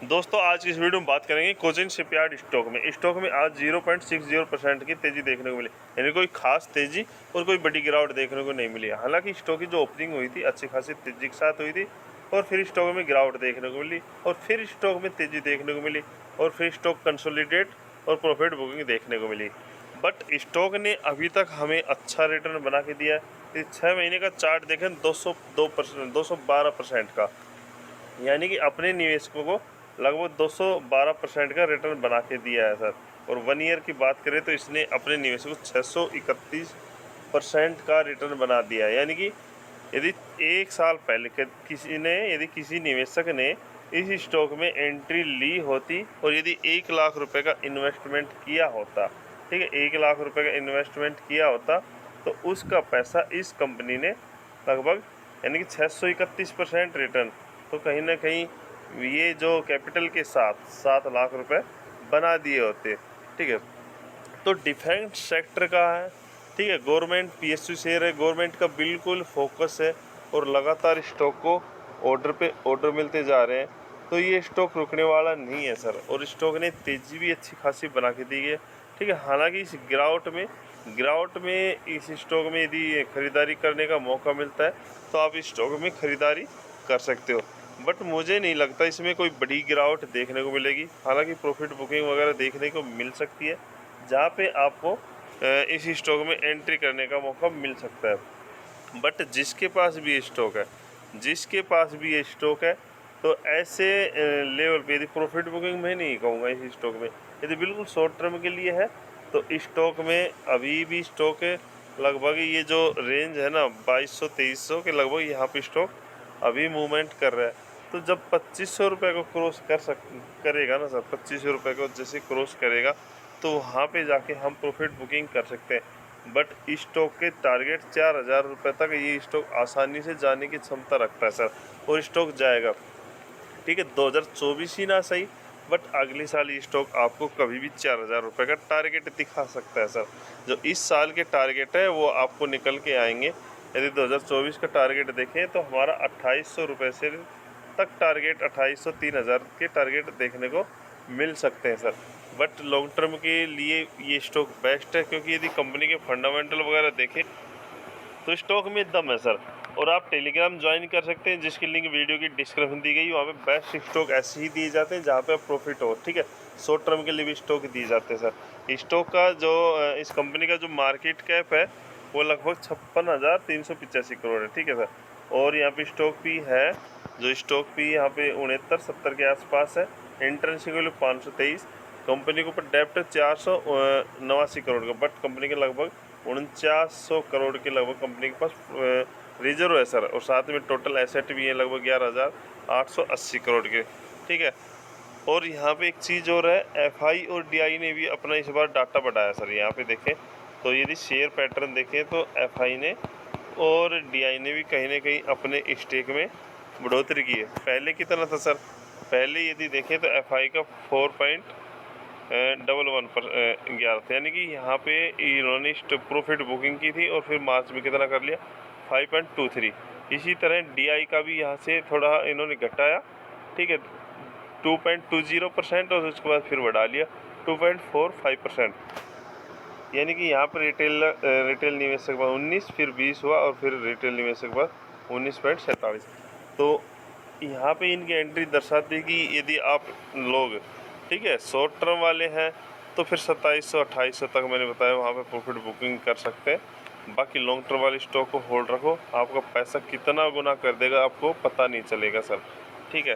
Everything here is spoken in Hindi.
दोस्तों आज की इस वीडियो में बात करेंगे कोचिन शिपयार्ड स्टॉक में आज 0.60% की तेज़ी देखने को मिली, यानी कोई खास तेज़ी और कोई बड़ी गिरावट देखने को नहीं मिली। हालांकि स्टॉक की जो ओपनिंग हुई थी अच्छी खासी तेज़ी के साथ हुई थी और फिर स्टॉक में गिरावट देखने को मिली और फिर स्टॉक में तेज़ी देखने को मिली और फिर स्टॉक कंसोलिडेट और प्रॉफिट बुकिंग देखने को मिली। बट स्टॉक ने अभी तक हमें अच्छा रिटर्न बना के दिया है। इस 6 महीने का चार्ट देखें 212% का, यानी कि अपने निवेशकों को लगभग 212% का रिटर्न बना के दिया है सर। और 1 ईयर की बात करें तो इसने अपने निवेशकों को 631% का रिटर्न बना दिया है। यानी कि यदि एक साल पहले यदि किसी निवेशक ने इस स्टॉक में एंट्री ली होती और यदि 1 लाख रुपए का इन्वेस्टमेंट किया होता, ठीक है, 1 लाख रुपए का इन्वेस्टमेंट किया होता तो उसका पैसा इस कंपनी ने लगभग यानी कि 631% रिटर्न, तो कहीं ना कहीं ये जो कैपिटल के साथ 7 लाख रुपए बना दिए होते। ठीक है, तो डिफेंस सेक्टर का है, ठीक है, गवर्नमेंट PSU शेयर है, गवर्नमेंट का बिल्कुल फोकस है और लगातार स्टॉक को ऑर्डर मिलते जा रहे हैं, तो ये स्टॉक रुकने वाला नहीं है सर। और स्टॉक ने तेज़ी भी अच्छी खासी बना के दी है। ठीक है, हालांकि इस गिरावट में इस स्टॉक में यदि ख़रीदारी करने का मौका मिलता है तो आप इस स्टॉक में ख़रीदारी कर सकते हो, बट मुझे नहीं लगता इसमें कोई बड़ी गिरावट देखने को मिलेगी। हालांकि प्रॉफिट बुकिंग वगैरह देखने को मिल सकती है जहाँ पे आपको इस स्टॉक में एंट्री करने का मौका मिल सकता है। बट जिसके पास भी ये स्टॉक है तो ऐसे लेवल पे यदि प्रॉफिट बुकिंग में नहीं कहूँगा इस स्टॉक में, यदि बिल्कुल शॉर्ट टर्म के लिए है तो स्टॉक में अभी भी स्टॉक है लगभग ये जो रेंज है ना 2200-2300 के लगभग, यहाँ पे स्टॉक अभी मूवमेंट कर रहा है। तो जब 2500 रुपये को क्रॉस करेगा ना सर, 2500 रुपये को जैसे क्रॉस करेगा तो वहाँ पे जाके हम प्रॉफिट बुकिंग कर सकते हैं। बट स्टॉक के टारगेट 4000 रुपये तक ये स्टॉक आसानी से जाने की क्षमता रखता है सर, और स्टॉक जाएगा। ठीक है, 2024 ही ना सही, बट अगले साल ये स्टॉक आपको कभी भी 4000 रुपये का टारगेट दिखा सकता है सर। जो इस साल के टारगेट है वो आपको निकल के आएंगे। यदि 2024 का टारगेट देखें तो हमारा 2800 रुपये से तक टारगेट, 2800 3000 के टारगेट देखने को मिल सकते हैं सर। बट लॉन्ग टर्म के लिए ये स्टॉक बेस्ट है, क्योंकि यदि कंपनी के फंडामेंटल वगैरह देखें तो स्टॉक में दम है सर। और आप टेलीग्राम ज्वाइन कर सकते हैं, जिसकी लिंक वीडियो की डिस्क्रिप्शन दी गई। वहाँ पे बेस्ट स्टॉक ऐसे ही दिए जाते हैं जहाँ पे प्रॉफिट हो। ठीक है, शॉर्ट टर्म के लिए भी स्टॉक दिए जाते हैं सर। स्टॉक का जो इस कंपनी का जो मार्केट कैप है वो लगभग 56,385 करोड़ है। ठीक है सर, और यहाँ पे स्टॉक भी है, जो स्टॉक भी यहाँ पे 69-70 के आसपास है। इंटरेंशियल वैल्यू 523, कंपनी के ऊपर डेप्ट 489 करोड़ का, बट कंपनी के लगभग 4900 करोड़ के लगभग कंपनी के पास रिजर्व है सर। और साथ में टोटल एसेट भी है लगभग 11,880 करोड़ के। ठीक है, और यहाँ पे एक चीज़ और है, FI और DI ने भी अपना इस बार डाटा बढ़ाया सर। यहाँ पे देखें तो यदि शेयर पैटर्न देखें तो FI ने और DI ने भी कहीं ना कहीं अपने स्टेक में बढ़ोतरी की है। पहले कितना था सर, पहले यदि देखें तो FI का 4.11 पर 11 था, यानी कि यहाँ पे इन्होंने प्रॉफिट बुकिंग की थी और फिर मार्च में कितना कर लिया 5.23। इसी तरह DI का भी यहाँ से थोड़ा इन्होंने घटाया, ठीक है, 2.20% और उसके बाद फिर बढ़ा लिया 2.45%। यानी कि यहाँ पर रिटेल निवेशक बाद 19, फिर 20 हुआ और फिर रिटेल निवेशक बाद 19.47। तो यहाँ पे इनकी एंट्री दर्शाती है कि यदि आप लोग, ठीक है, शॉर्ट टर्म वाले हैं तो फिर 2700-2800 तक मैंने बताया वहाँ पे प्रॉफिट बुकिंग कर सकते हैं। बाकी लॉन्ग टर्म वाले स्टॉक को होल्ड रखो, आपका पैसा कितना गुना कर देगा आपको पता नहीं चलेगा सर। ठीक है,